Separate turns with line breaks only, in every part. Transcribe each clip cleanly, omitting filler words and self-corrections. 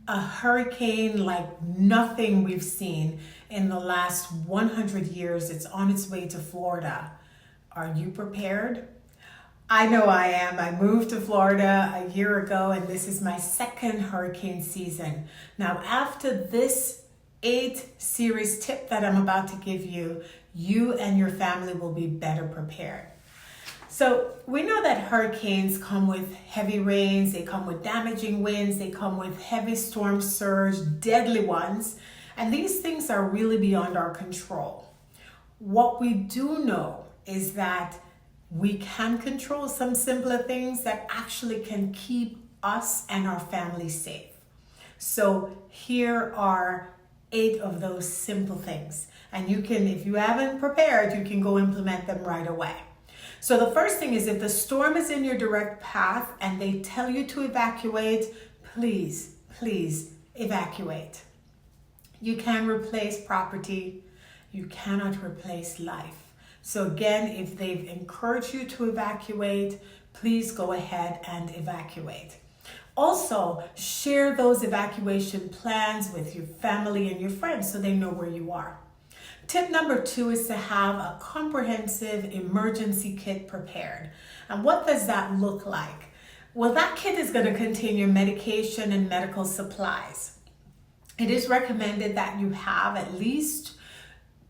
a hurricane like nothing we've seen in the last 100 years. It's on its way to Florida. Are you prepared? I know I am. I moved to Florida a year ago, and this is my second hurricane season. Now, after this 8 series tip that I'm about to give you, you and your family will be better prepared. So we know that hurricanes come with heavy rains, they come with damaging winds, they come with heavy storm surge, deadly ones, and these things are really beyond our control. What we do know is that we can control some simpler things that actually can keep us and our family safe. So here are 8 of those simple things. And you can, if you haven't prepared, you can go implement them right away. So the first thing is, if the storm is in your direct path and they tell you to evacuate, please evacuate. You can replace property. You cannot replace life. So again, if they've encouraged you to evacuate, please go ahead and evacuate. Also, share those evacuation plans with your family and your friends so they know where you are. Tip number 2 is to have a comprehensive emergency kit prepared. And what does that look like? Well, that kit is going to contain your medication and medical supplies. It is recommended that you have at least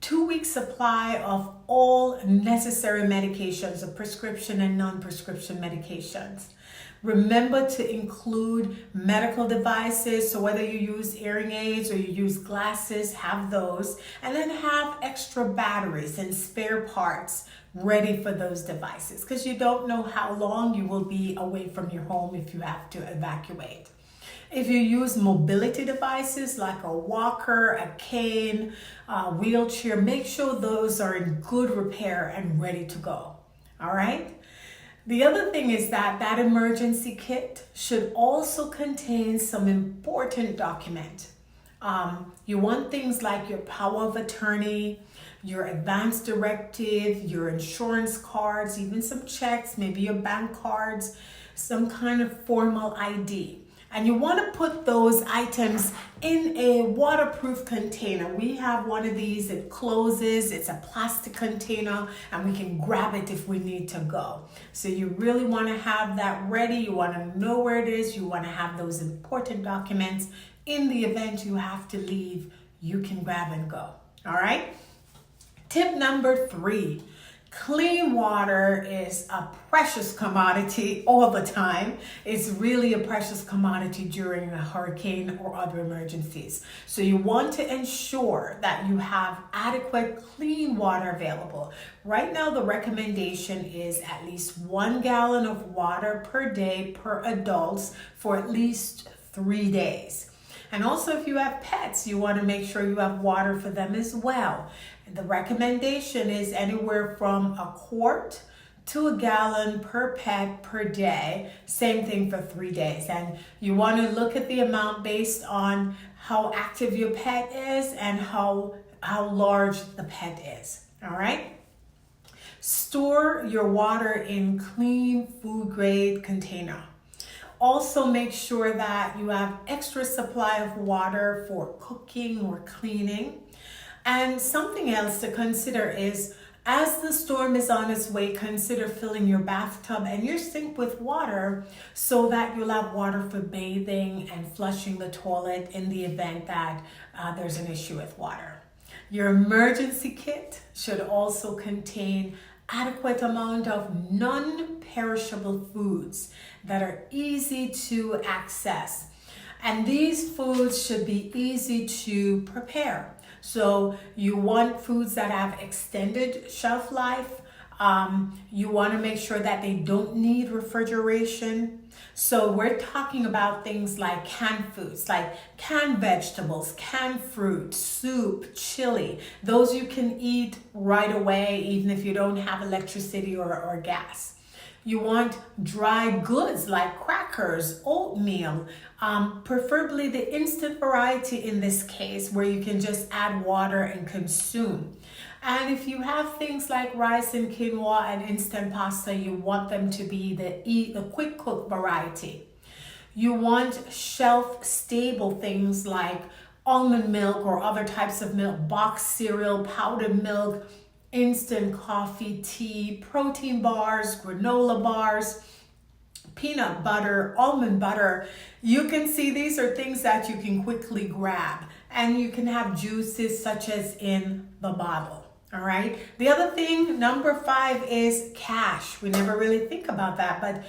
2 weeks supply of all necessary medications, of prescription and non-prescription medications. Remember to include medical devices, so whether you use hearing aids or you use glasses, have those, and then have extra batteries and spare parts ready for those devices, because you don't know how long you will be away from your home if you have to evacuate. If you use mobility devices like a walker, a cane, a wheelchair, make sure those are in good repair and ready to go. All right? The other thing is that that emergency kit should also contain some important document. You want things like your power of attorney, your advance directive, your insurance cards, even some checks, maybe your bank cards, some kind of formal ID. And you want to put those items in a waterproof container. We have one of these, it closes, it's a plastic container, and we can grab it if we need to go. So you really want to have that ready. You want to know where it is. You want to have those important documents. In the event you have to leave, you can grab and go. All right? Tip number 3. Clean water is a precious commodity all the time. It's really a precious commodity during a hurricane or other emergencies. So you want to ensure that you have adequate clean water available. Right now, the recommendation is at least 1 gallon of water per day per adults for at least 3 days. And also, if you have pets, you want to make sure you have water for them as well. The recommendation is anywhere from a quart to a gallon per pet per day. Same thing for 3 days. And you want to look at the amount based on how active your pet is and how large the pet is. All right? Store your water in clean food grade container. Also make sure that you have extra supply of water for cooking or cleaning. And something else to consider is, as the storm is on its way, consider filling your bathtub and your sink with water so that you'll have water for bathing and flushing the toilet in the event that there's an issue with water. Your emergency kit should also contain adequate amount of non-perishable foods that are easy to access. And these foods should be easy to prepare. So you want foods that have extended shelf life. You want to make sure that they don't need refrigeration. So we're talking about things like canned foods, like canned vegetables, canned fruit, soup, chili. Those you can eat right away, even if you don't have electricity or gas. You want dry goods like crackers, oatmeal, preferably the instant variety in this case, where you can just add water and consume. And if you have things like rice and quinoa and instant pasta, you want them to be the quick cook variety. You want shelf-stable things like almond milk or other types of milk, boxed cereal, powdered milk, instant coffee, tea, protein bars, granola bars, peanut butter, almond butter. You can see these are things that you can quickly grab, and you can have juices such as in the bottle. All right. The other thing, number 5, is cash. We never really think about that, but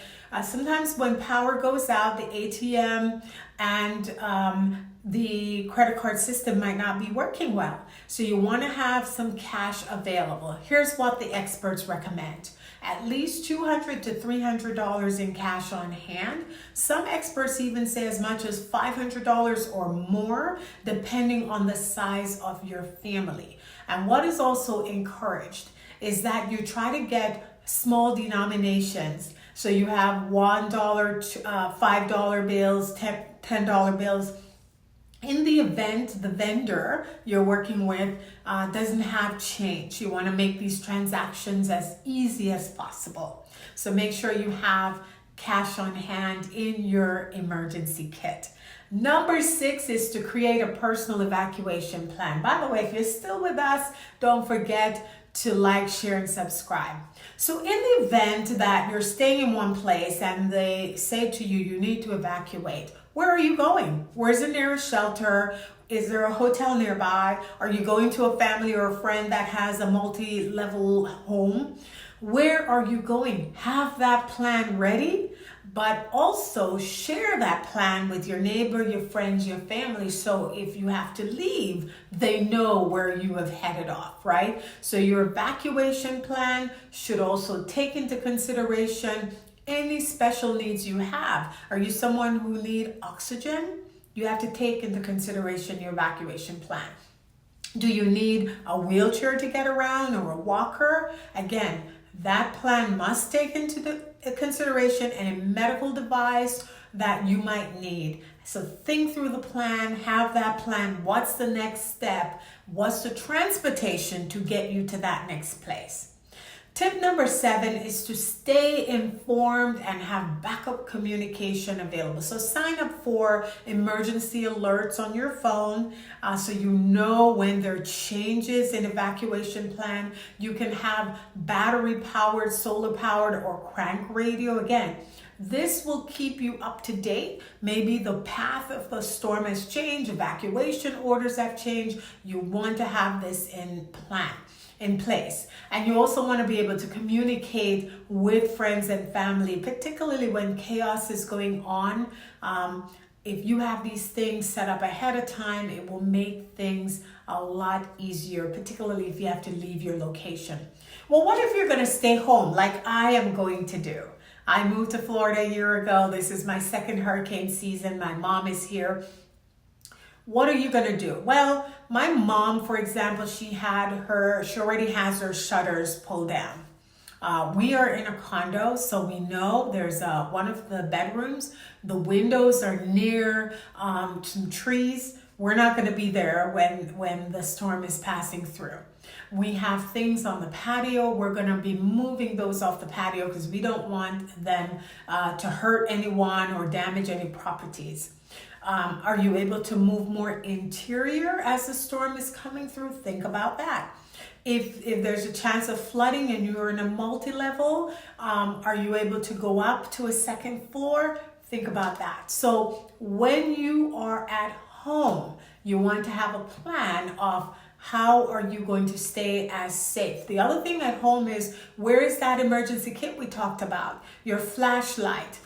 sometimes when power goes out, the ATM and the credit card system might not be working well. So you want to have some cash available. Here's what the experts recommend. At least $200 to $300 in cash on hand. Some experts even say as much as $500 or more, depending on the size of your family. And what is also encouraged is that you try to get small denominations. So you have $1, $5 bills, $10 bills. In the event the vendor you're working with doesn't have change, you want to make these transactions as easy as possible. So make sure you have cash on hand in your emergency kit. Number 6 is to create a personal evacuation plan. By the way, if you're still with us, don't forget to like, share, and subscribe. So in the event that you're staying in one place and they say to you, you need to evacuate, where are you going? Where's the nearest shelter? Is there a hotel nearby? Are you going to a family or a friend that has a multi-level home? Where are you going? Have that plan ready, but also share that plan with your neighbor, your friends, your family. So if you have to leave, they know where you have headed off, right? So your evacuation plan should also take into consideration any special needs you have. Are you someone who needs oxygen? You have to take into consideration your evacuation plan. Do you need a wheelchair to get around or a walker? Again, that plan must take into consideration any medical device that you might need. So think through the plan, have that plan. What's the next step? What's the transportation to get you to that next place? Tip number 7 is to stay informed and have backup communication available. So sign up for emergency alerts on your phone so you know when there are changes in evacuation plan. You can have battery powered, solar powered, or crank radio. Again, this will keep you up to date. Maybe the path of the storm has changed, evacuation orders have changed. You want to have this in place. And you also want to be able to communicate with friends and family, particularly when chaos is going on. If you have these things set up ahead of time, it will make things a lot easier, particularly if you have to leave your location. Well, what if you're going to stay home like I am going to do? I moved to Florida a year ago. This is my second hurricane season. My mom is here. What are you going to do? Well, my mom, for example, she already has her shutters pulled down. We are in a condo, so we know there's one of the bedrooms. The windows are near some trees. We're not going to be there when the storm is passing through. We have things on the patio. We're going to be moving those off the patio because we don't want them to hurt anyone or damage any properties. Are you able to move more interior as the storm is coming through? Think about that. If there's a chance of flooding and you're in a multi-level, are you able to go up to a second floor? Think about that. So when you are at home, you want to have a plan of how are you going to stay as safe. The other thing at home is, where is that emergency kit we talked about? Your flashlight,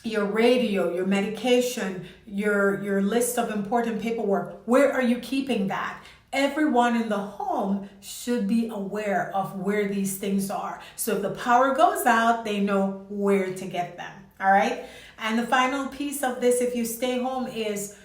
your radio, your medication, your list of important paperwork. Where are you keeping that? Everyone in the home should be aware of where these things are. So if the power goes out, they know where to get them. All right. And the final piece of this, if you stay home, is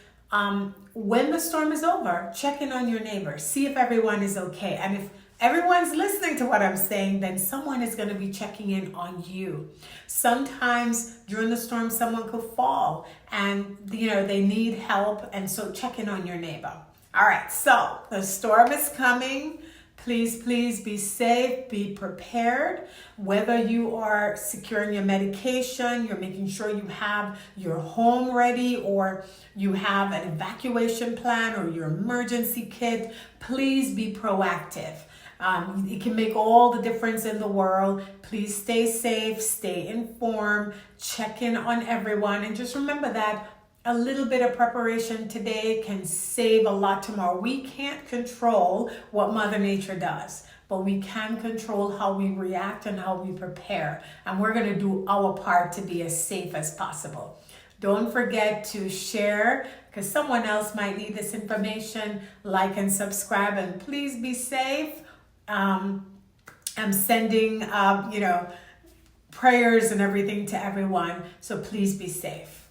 when the storm is over, check in on your neighbors. See if everyone is okay. And if everyone's listening to what I'm saying, then someone is going to be checking in on you. Sometimes during the storm, someone could fall and they need help. And so check in on your neighbor. All right, so the storm is coming. Please, please be safe, be prepared. Whether you are securing your medication, you're making sure you have your home ready, or you have an evacuation plan or your emergency kit, please be proactive. It can make all the difference in the world. Please stay safe, stay informed, check in on everyone, and just remember that a little bit of preparation today can save a lot tomorrow. We can't control what Mother Nature does, but we can control how we react and how we prepare. And we're going to do our part to be as safe as possible. Don't forget to share, because someone else might need this information. Like and subscribe, and please be safe. I'm sending, prayers and everything to everyone. So please be safe.